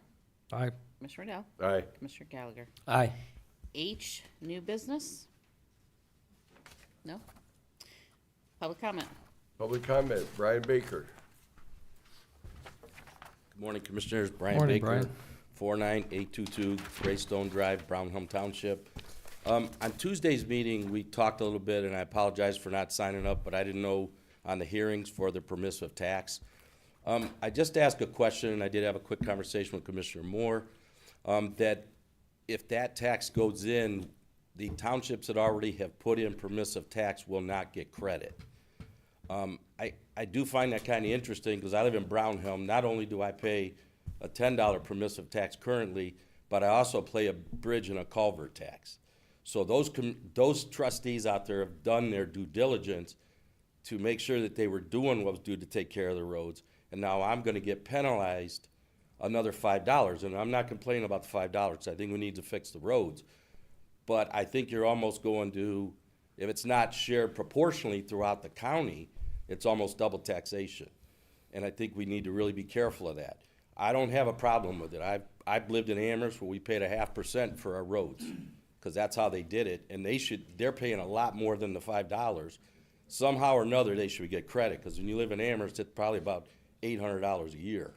Aye. Commissioner Riddell? Aye. Commissioner Gallagher? Aye. H, new business? No? Public comment? Public comment, Brian Baker. Good morning, Commissioners. Brian Morning, Baker, Brian. 49822 Greystone Drive, Brownham Township. On Tuesday's meeting, we talked a little bit, and I apologize for not signing up, but I didn't know on the hearings for the permissive tax. I just asked a question, and I did have a quick conversation with Commissioner Moore, that if that tax goes in, the townships that already have put in permissive tax will not get credit. I do find that kind of interesting because I live in Brownham. Not only do I pay a $10 permissive tax currently, but I also pay a bridge and a culvert tax. So those trustees out there have done their due diligence to make sure that they were doing what was due to take care of the roads. And now I'm going to get penalized another $5. And I'm not complaining about the $5. I think we need to fix the roads. But I think you're almost going to, if it's not shared proportionally throughout the county, it's almost double taxation. And I think we need to really be careful of that. I don't have a problem with it. I've lived in Amherst where we paid 0.5% for our roads, because that's how they did it. And they're paying a lot more than the $5. Somehow or another, they should get credit, because when you live in Amherst, it's probably about $800 a year.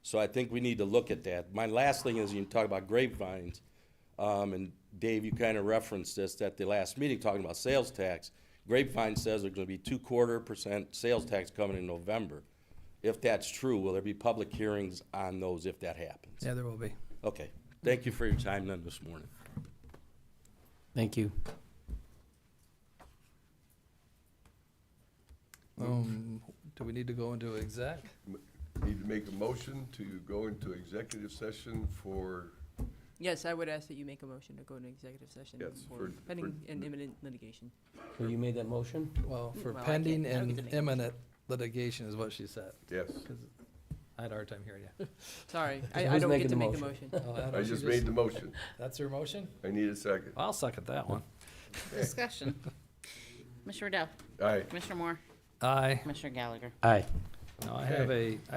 So I think we need to look at that. My last thing is, you talk about grapevines, and Dave, you kind of referenced this at the last meeting, talking about sales tax. Grapevine says there's going to be 2.25% sales tax coming in November. If that's true, will there be public hearings on those if that happens? Yeah, there will be. Okay. Thank you for your time then this morning. Thank you. Do we need to go into exec? Need to make a motion to go into executive session for, Yes, I would ask that you make a motion to go into executive session Yes, for for- pending and imminent litigation. So you made that motion? Well, for Well, I pending can't- I don't get to and make a imminent litigation is what she said. yes. 'Cause I had a hard time hearing you. Sorry, Who's I don't making get to the make the motion? motion. Oh, I I know, she just made the motion. That's her motion? I need a second. I'll second that one. Discussion. Commissioner Riddell? Aye. Commissioner Moore? Aye. Commissioner Gallagher? Aye. No, I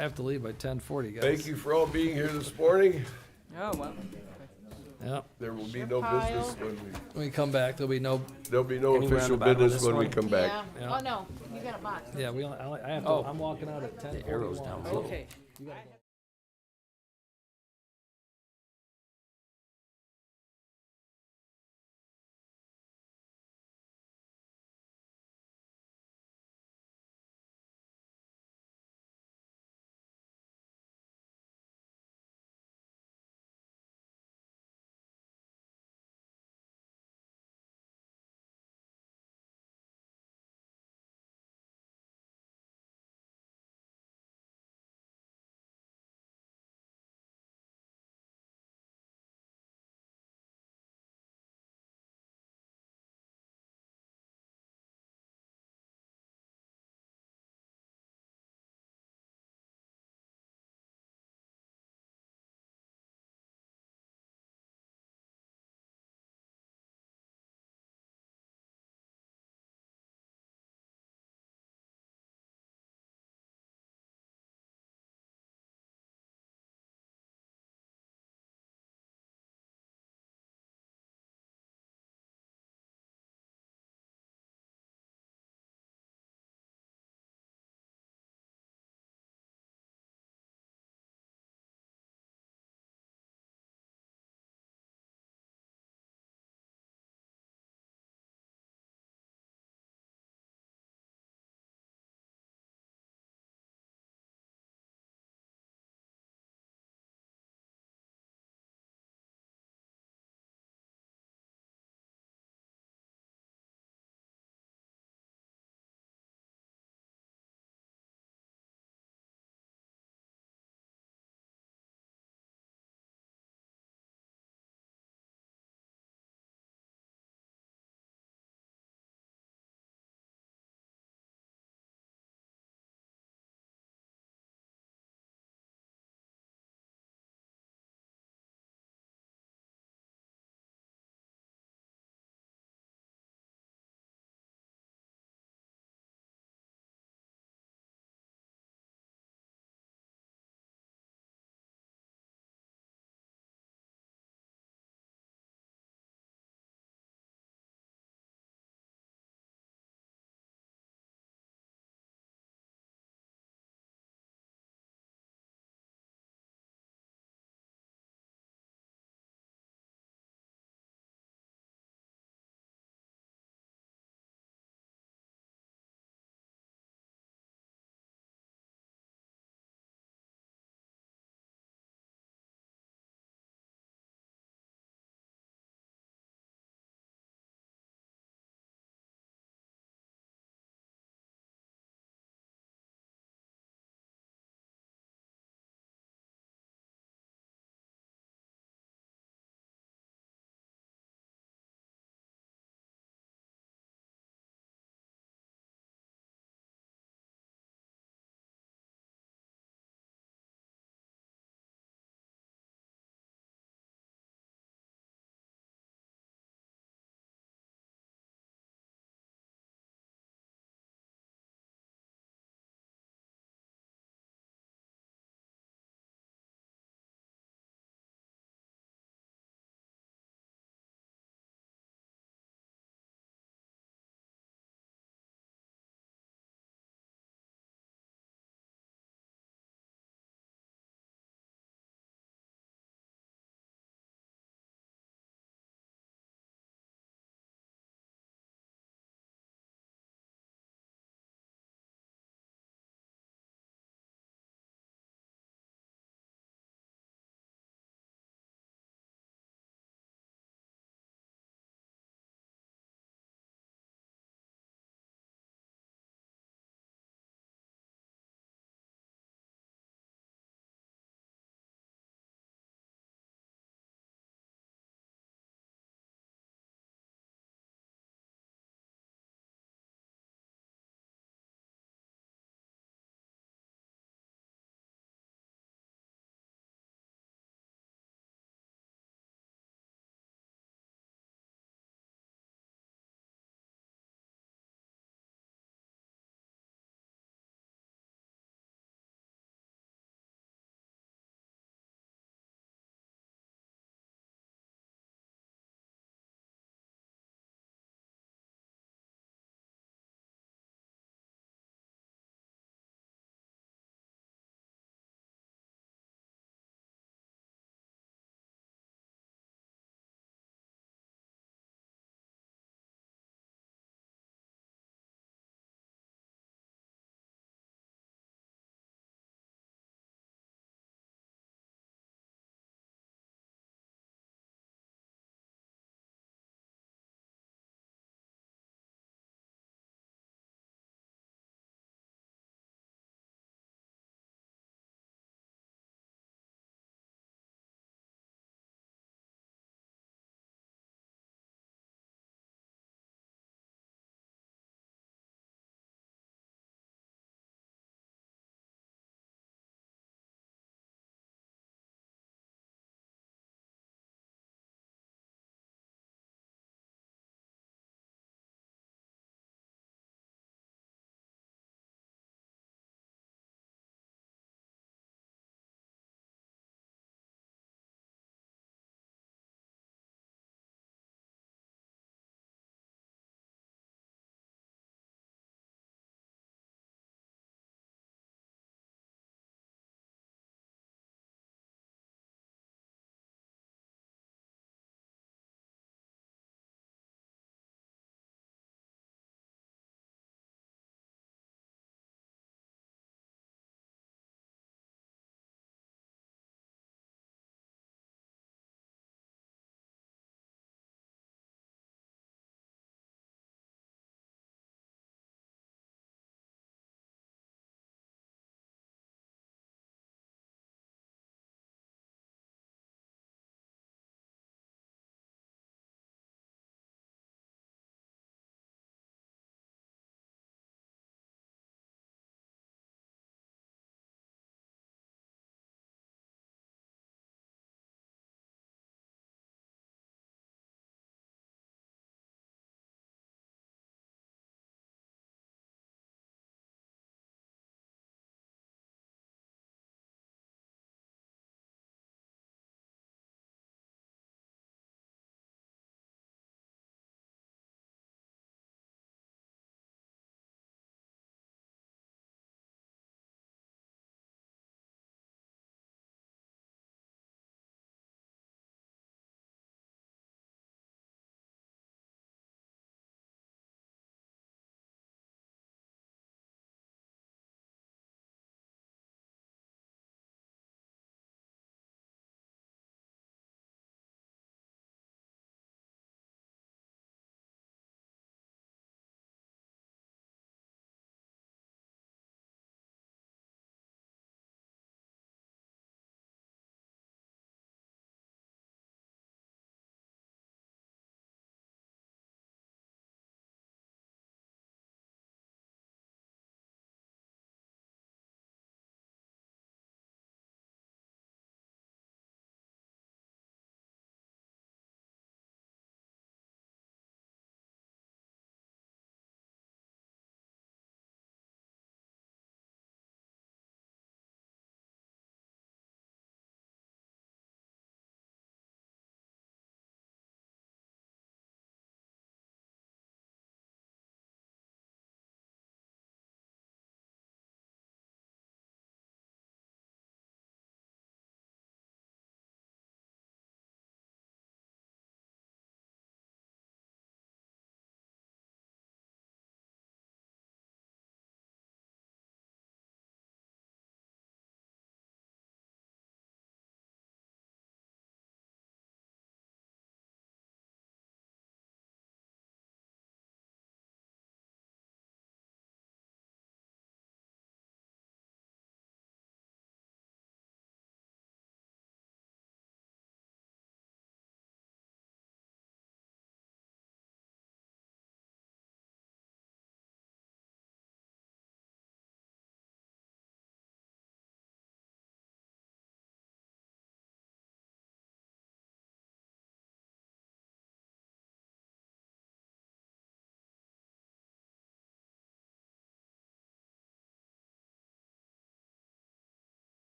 have to leave by 10:40, guys. Thank you for all being here this morning. Oh, well. Yep. There will be no business when When we come back, there'll be no, there'll be no Anywhere on the official bottom of business this when we one? come back. Yeah. Yeah. Oh, no, you got a box. yeah, I have to, Oh. I'm walking out at 10:41. arrow's down. Okay.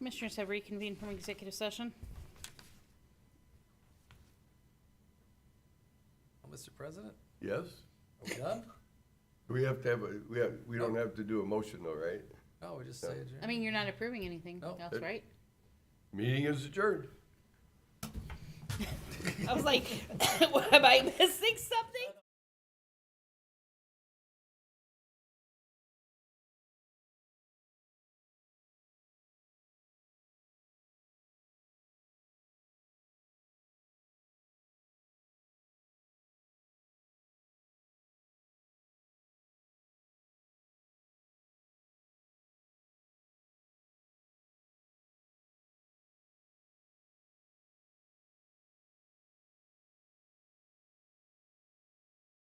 Commissioners have reconvened from executive session. Mr. President, Yes? are we done? We have to have, we don't have to do a motion though, right? No, we just say adjourn. I mean, you're not approving anything No. else, right? Meeting is adjourned. I was like, am I missing something?